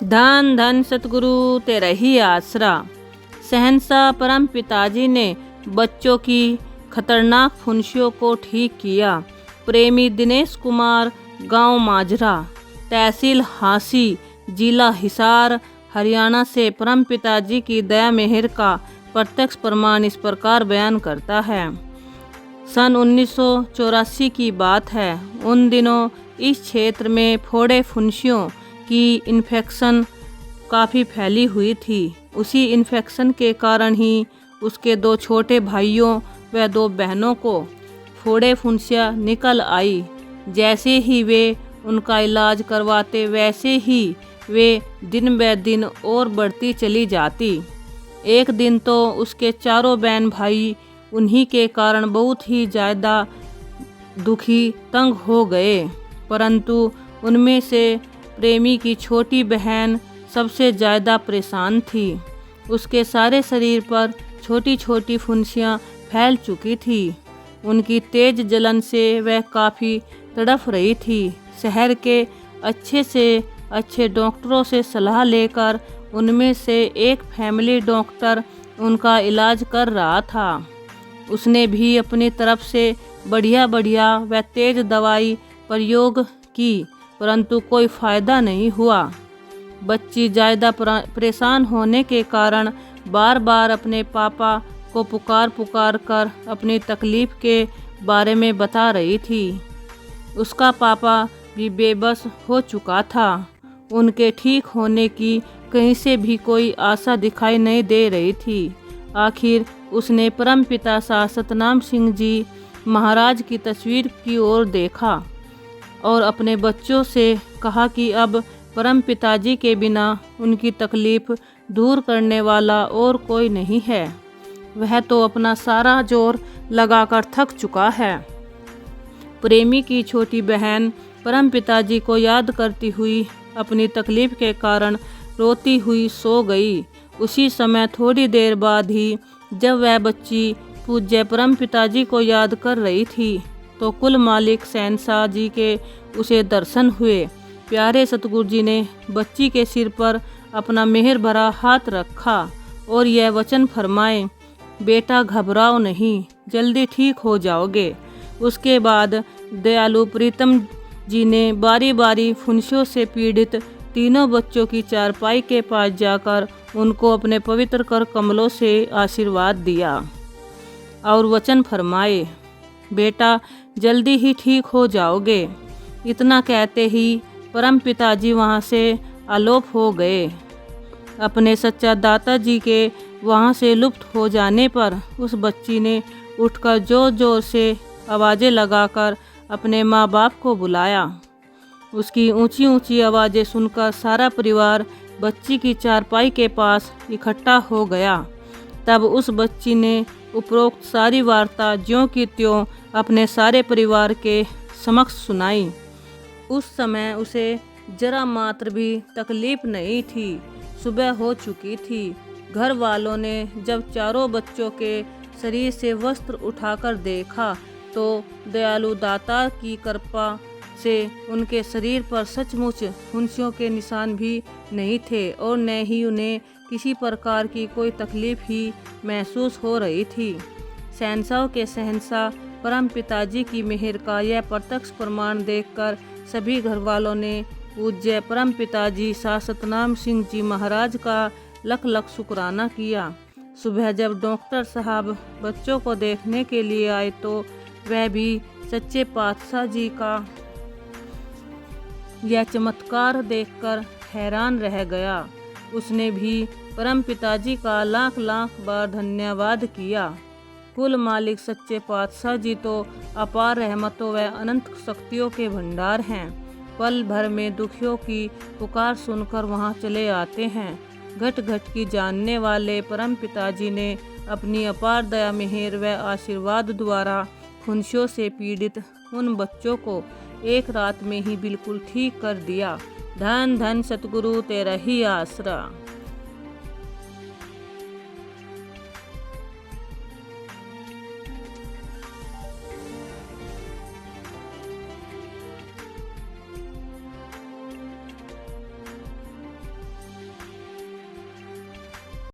धन धन सतगुरु तेरा ही आसरा। शहंशाह परम पिताजी ने बच्चों की खतरनाक फुंसियों को ठीक किया। प्रेमी दिनेश कुमार, गांव माजरा, तहसील हांसी, जिला हिसार, हरियाणा से परम पिताजी की दया मेहर का प्रत्यक्ष प्रमाण इस प्रकार बयान करता है। सन 1984 की बात है। उन दिनों इस क्षेत्र में फोड़े फुंसियों की इन्फेक्शन काफ़ी फैली हुई थी। उसी इन्फेक्शन के कारण ही उसके 2 छोटे भाइयों व 2 बहनों को फोड़े फुंसियाँ निकल आई। जैसे ही वे उनका इलाज करवाते वैसे ही वे दिन ब दिन और बढ़ती चली जाती। एक दिन तो उसके चारों बहन भाई उन्हीं के कारण बहुत ही ज़्यादा दुखी तंग हो गए, परंतु उनमें से प्रेमी की छोटी बहन सबसे ज़्यादा परेशान थी। उसके सारे शरीर पर छोटी छोटी फुंसियाँ फैल चुकी थी। उनकी तेज जलन से वह काफ़ी तड़फ रही थी। शहर के अच्छे से अच्छे डॉक्टरों से सलाह लेकर उनमें से एक फैमिली डॉक्टर उनका इलाज कर रहा था। उसने भी अपनी तरफ से बढ़िया व तेज दवाई प्रयोग की, परंतु कोई फ़ायदा नहीं हुआ। बच्ची ज़्यादा परेशान होने के कारण बार बार अपने पापा को पुकार कर अपनी तकलीफ़ के बारे में बता रही थी। उसका पापा भी बेबस हो चुका था। उनके ठीक होने की कहीं से भी कोई आशा दिखाई नहीं दे रही थी। आखिर उसने परमपिता शाह सतनाम सिंह जी महाराज की तस्वीर की ओर देखा और अपने बच्चों से कहा कि अब परम पिताजी के बिना उनकी तकलीफ़ दूर करने वाला और कोई नहीं है। वह तो अपना सारा जोर लगाकर थक चुका है। प्रेमी की छोटी बहन परम पिताजी को याद करती हुई अपनी तकलीफ़ के कारण रोती हुई सो गई। उसी समय थोड़ी देर बाद ही जब वह बच्ची पूज्य परम पिताजी को याद कर रही थी तो कुल मालिक शहंशाह जी के उसे दर्शन हुए। प्यारे सतगुरु जी ने बच्ची के सिर पर अपना मेहर भरा हाथ रखा और यह वचन फरमाए, बेटा घबराओ नहीं, जल्दी ठीक हो जाओगे। उसके बाद दयालु प्रीतम जी ने बारी बारी फुंसियों से पीड़ित तीनों बच्चों की चारपाई के पास जाकर उनको अपने पवित्र कर कमलों से आशीर्वाद दिया और वचन फरमाए, बेटा जल्दी ही ठीक हो जाओगे। इतना कहते ही परम पिताजी वहाँ से आलोप हो गए। अपने सच्चा दाता जी के वहाँ से लुप्त हो जाने पर उस बच्ची ने उठकर जोर जोर से आवाज़ें लगाकर अपने माँ बाप को बुलाया। उसकी ऊंची ऊंची आवाज़ें सुनकर सारा परिवार बच्ची की चारपाई के पास इकट्ठा हो गया। तब उस बच्ची ने उपरोक्त सारी वार्ता ज्यों की त्यों अपने सारे परिवार के समक्ष सुनाई। उस समय उसे जरा मात्र भी तकलीफ नहीं थी। सुबह हो चुकी थी। घर वालों ने जब चारों बच्चों के शरीर से वस्त्र उठाकर देखा तो दयालु दाता की कृपा से उनके शरीर पर सचमुच फुंसियों के निशान भी नहीं थे और न ही उन्हें किसी प्रकार की कोई तकलीफ ही महसूस हो रही थी। शहंशाह के शहंशाह परम पिताजी की मेहर का यह प्रत्यक्ष प्रमाण देखकर सभी घर वालों ने पूज्य परम पिताजी शाह सतनाम सिंह जी महाराज का लख लख शुक्राना किया। सुबह जब डॉक्टर साहब बच्चों को देखने के लिए आए तो वह भी सच्चे पातशाह जी का यह चमत्कार देखकर हैरान रह गया। उसने भी परम पिताजी का लाख लाख बार धन्यवाद किया। कुल मालिक सच्चे पातशाह जी तो अपार रहमतों व अनंत शक्तियों के भंडार हैं। पल भर में दुखियों की पुकार सुनकर वहां चले आते हैं। घट घट की जानने वाले परम पिताजी ने अपनी अपार दया मेहर व आशीर्वाद द्वारा फुंसियों से पीड़ित उन बच्चों को एक रात में ही बिल्कुल ठीक कर दिया। धन धन सतगुरु तेरा ही आसरा।